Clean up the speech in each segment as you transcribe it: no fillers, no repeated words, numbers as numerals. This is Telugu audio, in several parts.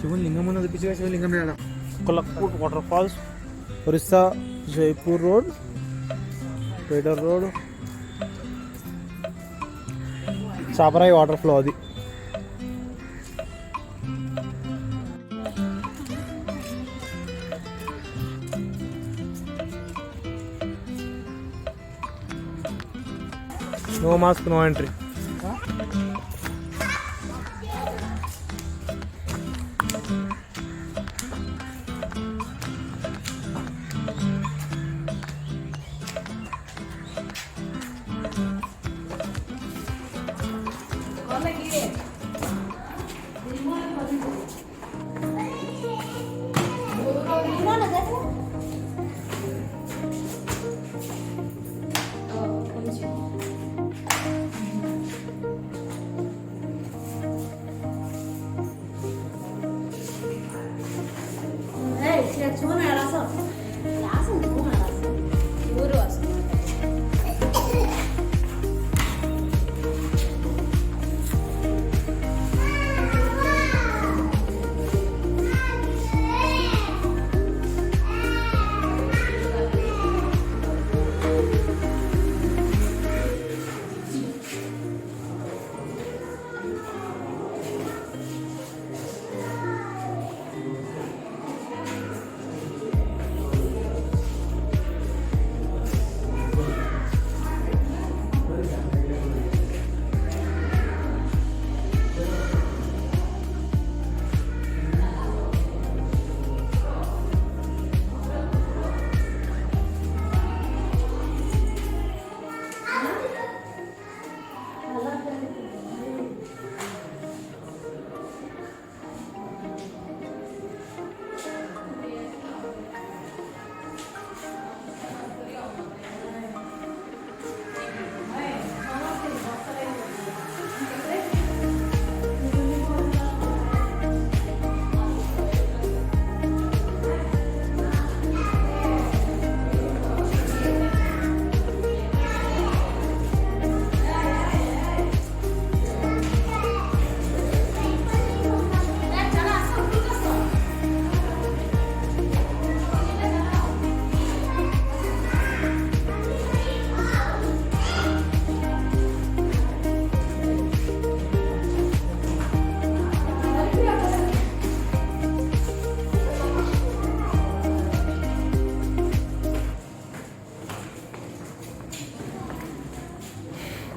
शिवलिंगम म्हणून पिछले शिवलिंगम राहिला Kolhapur waterfalls Orissa Jaipur road Pedder road चाबराई वाटर फ्लो అది no mask no entry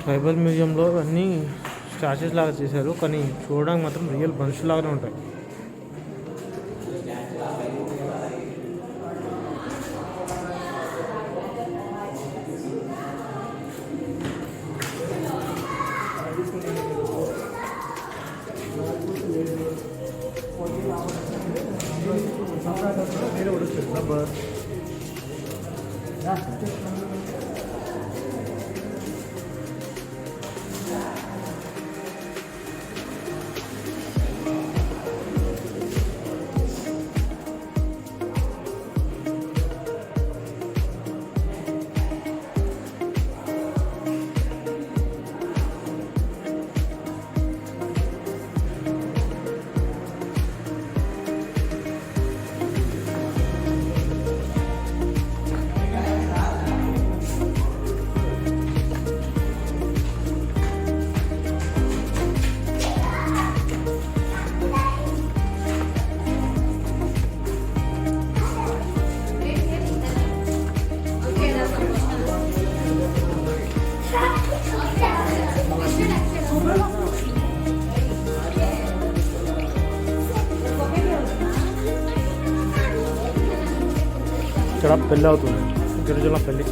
tribal మ్యూజియంలో అన్నీ స్టాచ్యూస్ లాగా చేశారు, కానీ చూడడానికి మాత్రం రియల్ మనుషులు లాగానే ఉంటాయి. ఇక్కడ పెళ్ళి అవుతుంది, గిరిజనుల పెళ్ళి.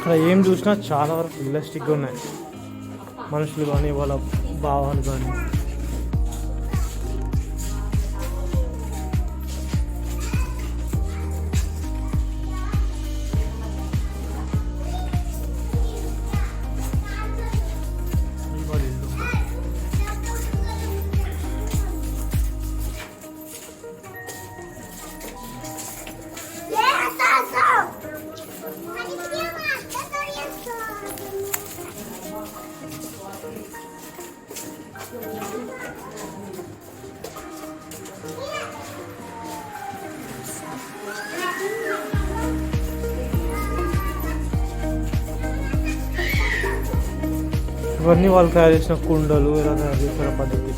ఇక్కడ ఏం చూసినా చాలా వరకు రియలిస్టిక్గా ఉన్నాయి, మనుషులు కానీ వాళ్ళ భావాలు కానీ. ఇవన్నీ వాళ్ళు తయారు చేసిన కుండలు, ఎలా తయారు చేసిన పద్ధతి.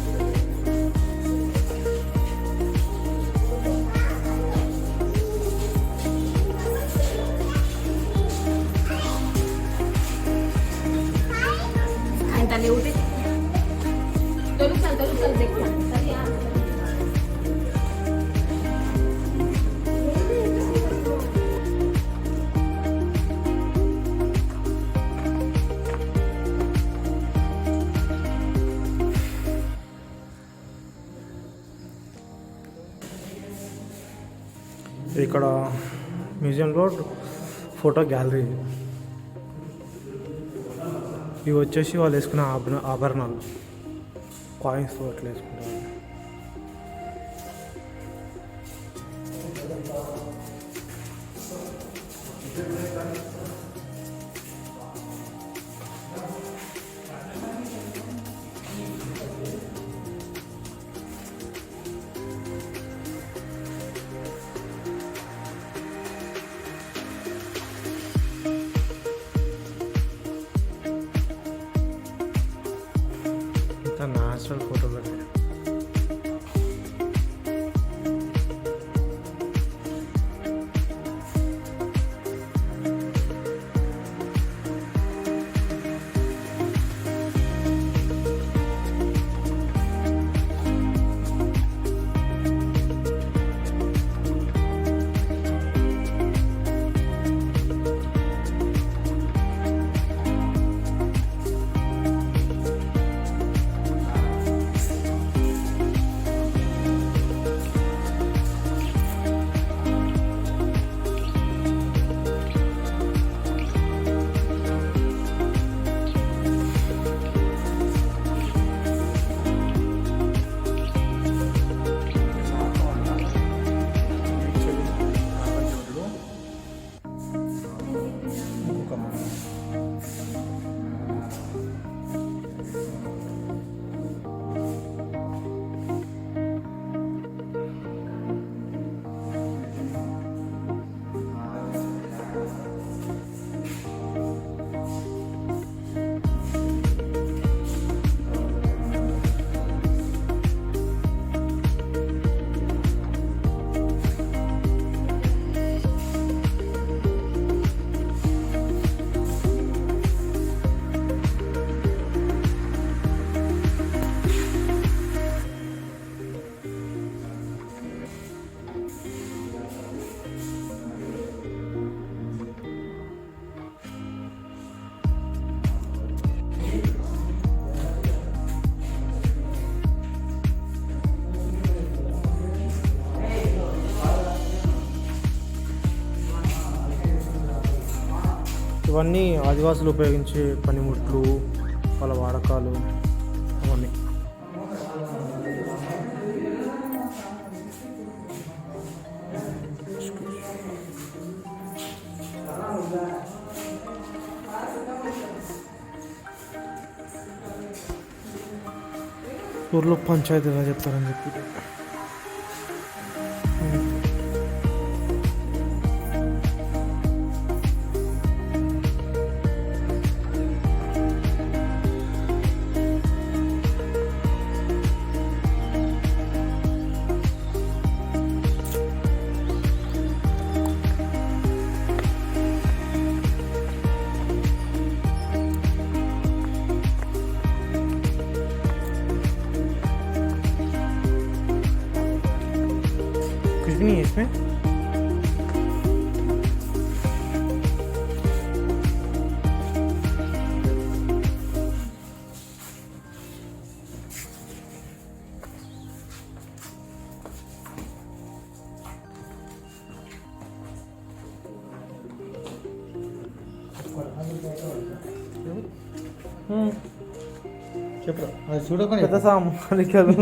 ఇక్కడ మ్యూజియంలో ఫోటో గ్యాలరీ. ఇవి వచ్చేసి వాళ్ళు వేసుకున్న ఆభరణాలు, కాయిన్స్ అట్లా వేసుకుంటారు. Natural photography. ఇవన్నీ ఆదివాసులు ఉపయోగించే పనిముట్లు, వాళ్ళ వాడకాలు అవన్నీ. ఊర్లో పంచాయతీ ఎలా చెప్తారని చెప్పి कुछ भी नहीं है इसमें। చెప్పు అది చూడకుండా పెద్ద సాము అలికలు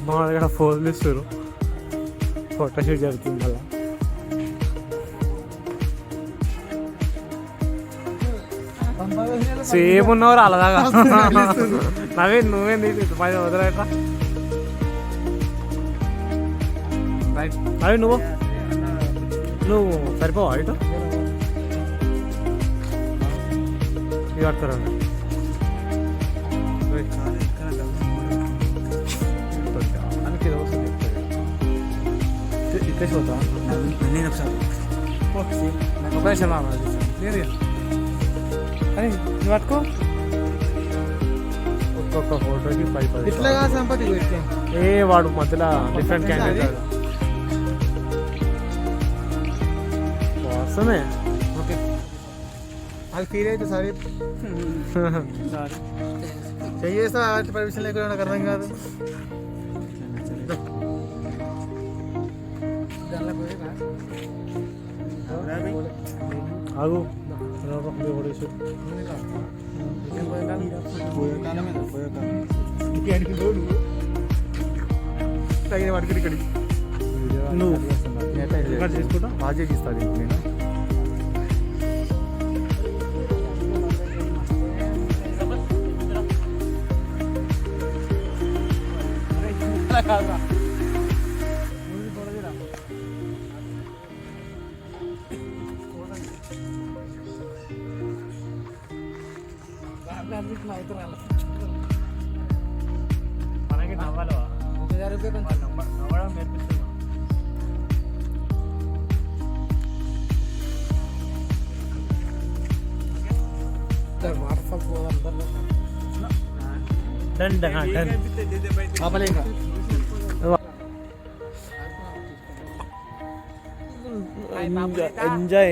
మా దగ్గర ఫోన్లు ఇస్తారు ఫోటోషూట్ జరుగుతుంది అలా సేమ్ ఉన్నవారు అలాగా నువ్వే పది వదిలేట్రా అవి నువ్వు సరిపోవా ఇటు ఇది కట్టుకోరండి कैसे होता नहीं नक्शा पैसा ले दिया अरे को ఒక్కొక్క ఫోటోకి 5 ఇట్లాగా సంపత్తి ఏ వాడు మధ్యలో డిఫరెంట్ క్యాండిడేట్ వాసనే ఓకే అది ఫీల్ అయితే సరే చేస్తా పర్మిషన్ లేకుండా నాకు అర్థం కాదు ఆగు నువ్వు చేసుకుంటా బాగా చేస్తాను నేను మనకి నవ్వాలి నవ్వడం నేర్పిస్తున్నా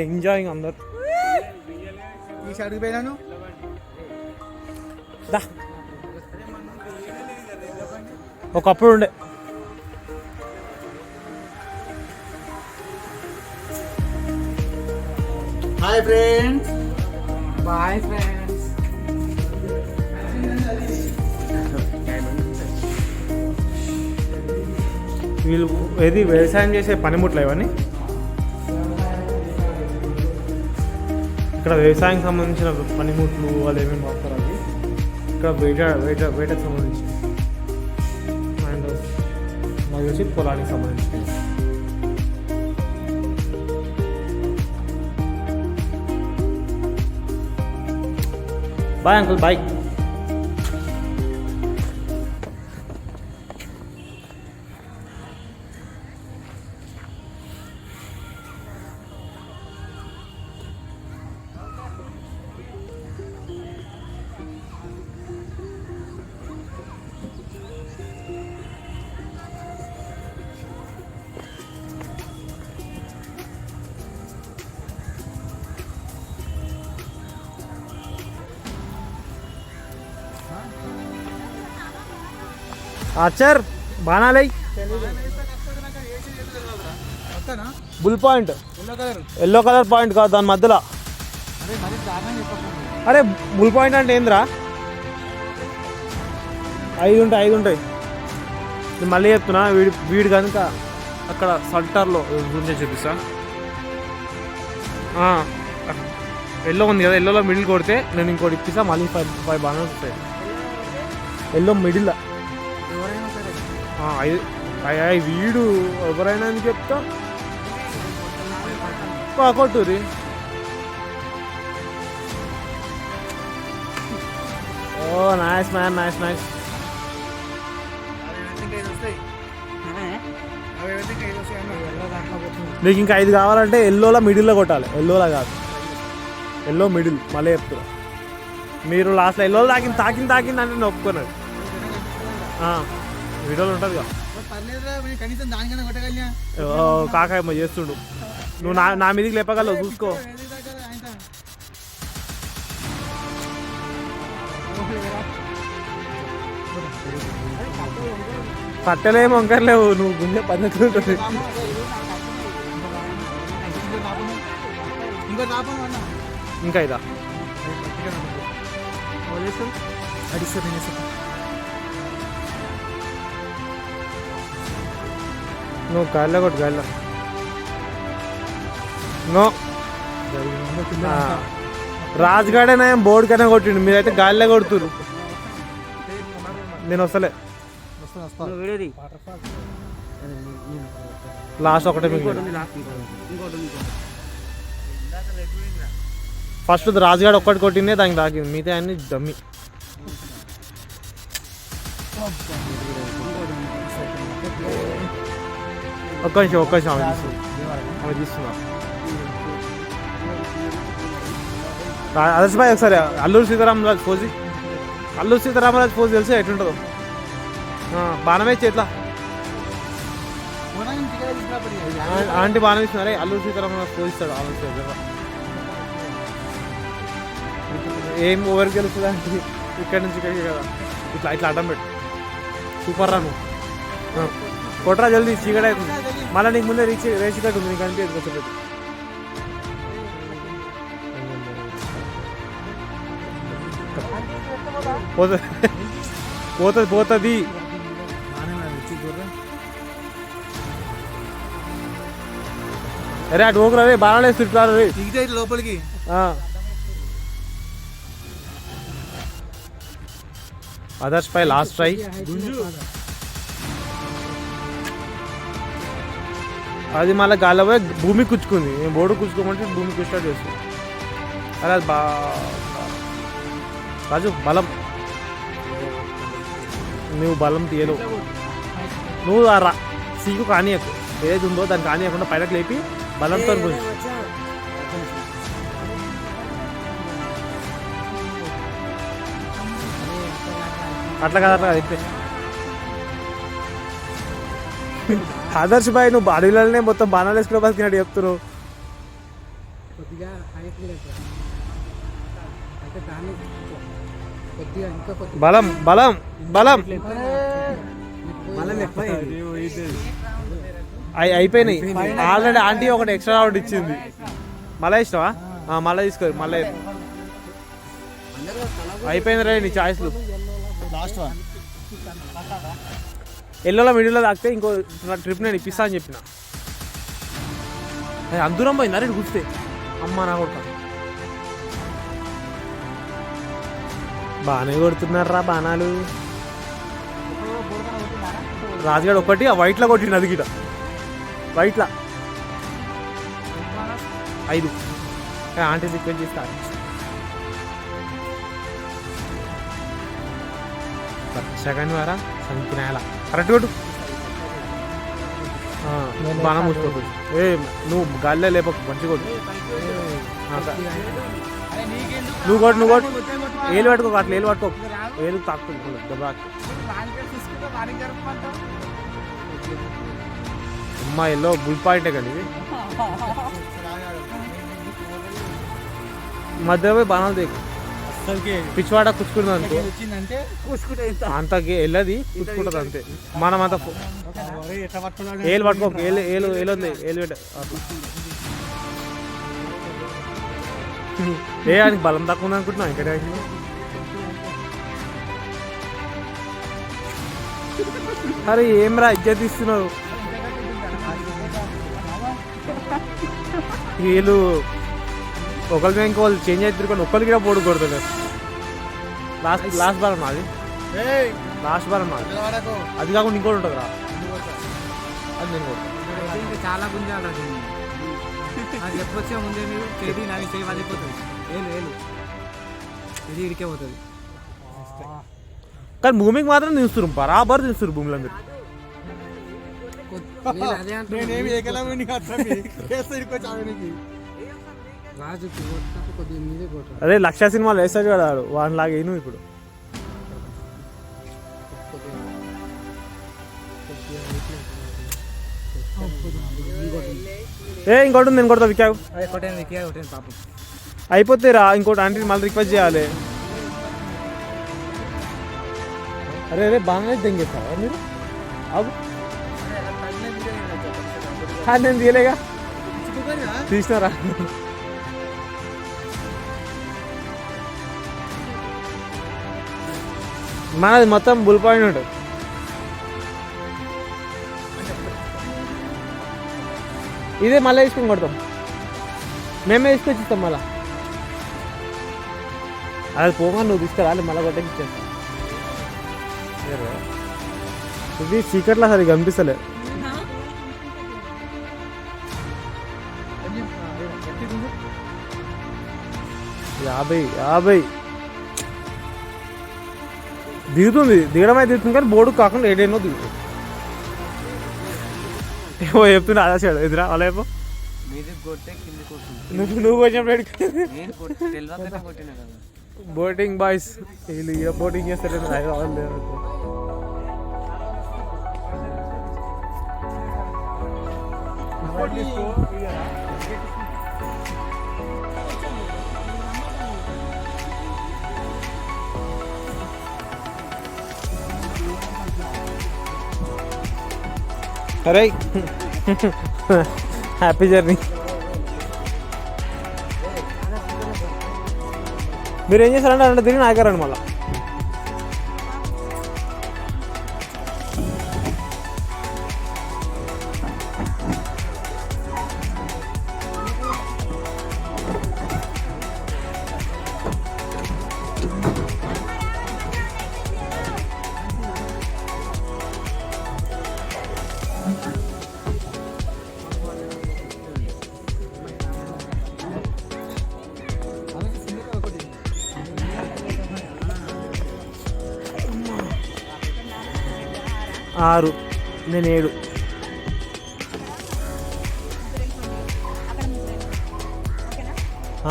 ఎంజాయింగ్ అందరు ఈ సైడ్కి పోయినాను ఒకప్పుడు ఉండే హాయ్ ఫ్రెండ్స్ బాయ్ ఫ్రెండ్స్ వీళ్ళు ఏది వ్యవసాయం చేసే పనిముట్లు ఇవన్నీ ఇక్కడ వ్యవసాయం సంబంధించిన పనిముట్లు వాళ్ళు ఏమేమి వాడతారు అవి ఇక్కడ వేటకు సంబంధించి అండ్ నాకు వచ్చి పొలానికి సంబంధించి బాయ్ అంకుల్ బాయ్ ఆచర్ బాణాలై bull point yellow colour point కాదు దాని మధ్యలో అరే బుల్ పాయింట్ అంటే ఏందిరా 5 ఉంటాయి నేను మళ్ళీ చెప్తున్నా వీడు కనుక అక్కడ సెంటర్లో చూపిస్తా ఎల్లో ఉంది కదా ఎల్లోలో మిడిల్ కొడితే నేను ఇంకోటి ఇప్పిస్తా మళ్ళీ 5 బాణాలు వస్తాయి ఎల్లో మిడిల్ వీడు ఎవరైనా అని చెప్తా కొట్టురి ఓ నైస్ మ్యాన్ నైస్ నీకు ఇంకా 5 కావాలంటే ఎల్లోలా మిడిల్లో కొట్టాలి ఎల్లోలా కాదు ఎల్లో మిడిల్ మళ్ళీ చెప్తున్నా మీరు లాస్ట్లో ఎల్లో తాకింది అంటే నేను ఒప్పుకున్నాను వీడియోలు ఉంటుంది కదా కనీసం దానికన్నా కొట్టగలిగా కాకాయమ్మ చేస్తుండు. నువ్వు నా మీదకి లేపగలవు చూసుకో. కట్టలేము వంకర్లేవు, నువ్వు గుండె పద్ధతి ఉంటుంది. ఇంకా ఇదా నువ్వు గాల్లో కొట్టు, గాల్లో నో రాజుగాడేనా బోర్డు కన్నా కొట్టిండు, మీరైతే గాలిలో కొడుతురు. నేను వస్తలే, లాస్ట్ ఒకటే ఫస్ట్ రాజుగాడు ఒక్కటి కొట్టిందే దానికి తాకింది, మిగతా అన్ని డమ్మి. ఒక్క నిమిషం ఆమె తీస్తున్నా. అదర్శ్ భాయ్ ఒకసారి అల్లూరు సీతారామరాజు ఫోజ్ తెలిసి ఎట్లుంటుందో. బాణమే చేట్లా ఆంటీ బాణం ఇస్తున్నారే, అల్లూరు సీతారామరాజు ఫోజ్ ఇస్తాడు. ఏం ఓవర్ గెలుస్తుంది అంటే ఇక్కడి నుంచి ఇక్కడికి కదా, ఇట్లా అడ్డం పెట్టు. సూపర్ రా నువ్వు, కొట్రా జల్దీ, చీకటి అవుతుంది. మళ్ళీ నీకు ముందే రేచికట్టు ఉంది, నీకు అనిపించదు కొంచెం పెట్టి. పోతుంది అరే అటు ఓకురా రే, బాగా వేస్తుంటారు లోపలికి. అదర్స్ పై లాస్ట్ ట్రై. అది మళ్ళీ గాల్లో పోయి భూమి కుచ్చుకుంది. నేను బోర్డు కుచ్చుకోమంటే భూమి కుచ్చాడు చేస్తుంది. అరే అది రాజు బలం, నువ్వు బలం తీయలేవు. నువ్వు ఆ సీకు కానీయకు, ఏది ఉందో దాన్ని కానీయకుండా పైనకు లేపి బలంతో కొంచెం అట్లా కదా అయితే. ఆదర్శ్ భాయ్ నువ్వు అడవిలోనే మొత్తం బాణాలు వేసుకునే బతికినట్టు చెప్తున్నావు. బలం బలం బలం అయిపోయినాయి ఆల్రెడీ. ఆంటీ ఒకటి ఎక్స్ట్రా అవుట్ ఇచ్చింది. మళ్ళీ ఇష్టమా? మళ్ళీ తీసుకోరు, మళ్ళీ అయిపోయింది రే నీ ఛాయిస్లు. లాస్ట్ వన్ ఎల్లోలో మిడిల్లో తాకితే ఇంకో ట్రిప్ నేను ఇప్పిస్తా అని చెప్పిన. అందూరం పోయింది అరే గుర్తే. అమ్మ నా కొడుకు బాగానే కొడుతున్నారా బాణాలు. రాజుగాడు ఒకటి ఆ వైట్లో కొట్టిండు, అది గిట వైట్లా 5. ఆంటీ రిక్వెస్ట్ చేస్తా సెకండ్ వారా సంకినాయాల కరెక్ట్ కొట్టు. బాగా మూసిపోతుంది. నువ్వు గాలిలో లేపకు, మంచిగా కొట్టు. నువ్వు కొట్టు ఏలు పట్టుకోకు, అట్లా ఏలు పట్టుకోకు, ఏలు తాకుతుంది దెబ్బ. అమ్మా ఎల్లో బుల్ పాయింటే కానీ ఇది మధ్య పోయి బాణాలు దేకు. పిచ్చివాడ కుచ్చుకుంటుంది అనుకో, అంతకి వెళ్ళది కుచ్చుకుంటుంది అంతే. మనం అంత ఏలు పట్టుకోకు, ఏలు పెట్ట ఆయనకి బలం తక్కువ ఉంది అనుకుంటున్నావు. ఇక్కడ అరే ఏం రా ఇజ్జత్ ఇస్తున్నారు వీళ్ళు. ఒకరి ఇంకోళ్ళు చేంజ్ అవుతారు కానీ ఒక్కరికి కూడా పోడు కొడుతున్నారు. లాస్ట్ బాల్ నాది, లాస్ట్ బాల్ నాది. అది కాకుండా ఇంకోటి ఉంటుంది రా, అది నేను కొడుతాను. చాలా గుంజాలి నాకు చెప్పొచ్చే ముందే మీరు చేతి నాకు చేయి వదిలిపోతుంది. ఏలు ఇది ఇడికే పోతుంది. కానీ భూమికి మాత్రం దించుతారు, బరాబర్ దించుతారు భూమిలో మీరు. అదే లక్ష సినిమాలు వేస్తాడు కదా వాడిలాగా నువ్వు ఇప్పుడు. ఇంకోటి ఉంది, ఇంకోటి విక్కావు అదే కొట్టాను వికీ కొట్టాను పాపం. అయిపోతే రా, ఇంకోటి ఆంటీ మళ్ళీ రిక్వెస్ట్ చేయాలి. అరే అరే బాగానే తెంగేస్తావా మీరు? అవు నేను తీయలేగా, తీసినారా? మనది మొత్తం బుల్ పాయింట్ ఉంటుంది. ఇదే మళ్ళీ వేసుకొని కొడతాం, మేమే వేసుకొచ్చి ఇస్తాం మళ్ళా. అది పోగా నువ్వు తీసుకురాలి, మళ్ళీ కొట్టకి ఇచ్చేస్తాం. ఇది చీకట్లో సరిగ్గా కనిపిస్తలే. యాభై యాభై దిగుతుంది, దిగడం అయితే దిగుతుంది కానీ బోర్డు కాకుండా ఏడేనో దిగుతుంది. ఏమో చెప్తున్నా అలా చేయడు ఎదురా అలా ఏమో నువ్వు వచ్చినప్పుడు బోటింగ్ బాయ్స్ వీళ్ళు ఇక బోటింగ్ చేస్తారు. అరే హ్యాపీ జర్నీ. మీరు ఏం చేస్తారంటే అంటే తిరిగి నాయకారండి మళ్ళీ. ఆరు, నేను 7.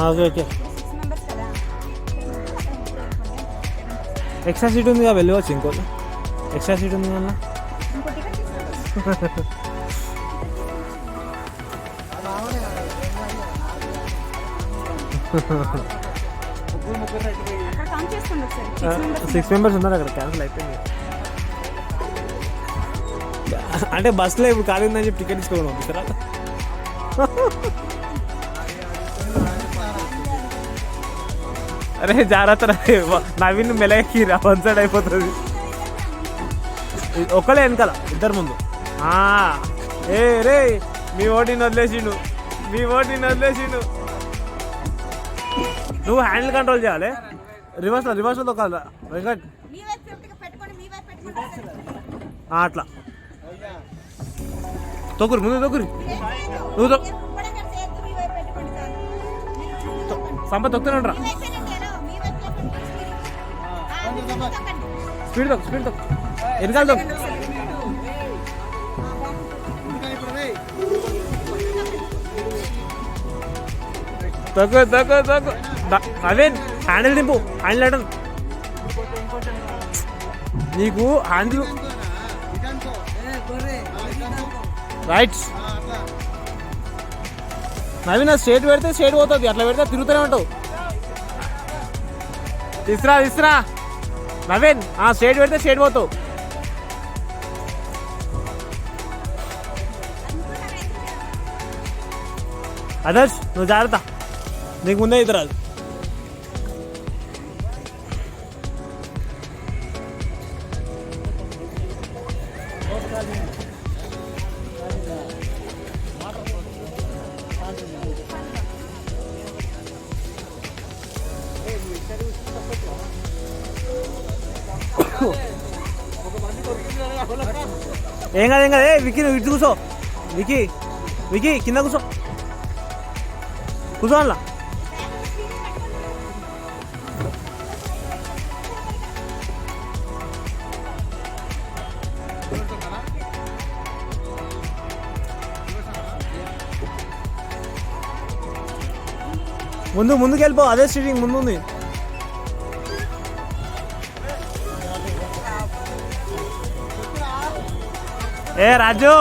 Okay okay. ఎక్స్ట్రా సీట్ ఉందిగా, వెళ్ళవచ్చు ఇంకోటి. ఎక్స్ట్రా సీట్ ఉంది అన్న. సిక్స్ మెంబర్స్ ఉన్నారు అక్కడ, క్యాన్సిల్ అయిపోయింది. అంటే బస్సులో ఇప్పుడు ఖాళీ ఉందని చెప్పి టికెట్ తీసుకోవడం పంపిస్తారా? అరే జాగ్రత్త, నవీన్ మెలకి రా, వన్ సైడ్ అయిపోతుంది. ఒక్కలే వెనకాల, ఇద్దరు ముందు. ఏ రే మీ ఓటిని వదిలేసిండు, మీ ఓటిని వదిలేసిండు. నువ్వు హ్యాండిల్ కంట్రోల్ చేయాలి. రివర్స్లో తొక్కాలి వెంకట్, అట్లా తొక్కురు, ముందు తొక్కురు. నువ్వు సంప తొక్కుతూనే ఉండరా. స్పీడ్ తొక్కు, స్పీడ్ తొక్కు, వెనకాల తొక్కు. తొక్కు తొక్కు తొక్కు. అదే హ్యాండిల్ దింపు, హ్యాండిల్ అటన్. నీకు హ్యాండిల్ రైట్. నవీన్ స్ట్రేట్ పెడితే స్ట్రేట్ పోతుంది, అట్లా పెడితే తిరుగుతూనే ఉంటావు. తీసురా నవీన్, స్ట్రేట్ పెడితే స్ట్రేట్ పోతావు. అదర్స్ నువ్వు జాగ్రత్త, నీకు ముందే ఇది రాదు. ఏం కాదు విక్కీ, నువ్వు ఇటు కూర్చో. విక్కీ కింద కూర్చో అలా. ముందుకు వెళ్ళిపో, అదే స్టీరింగ్ ముందు ఉంది. ఏ రాజు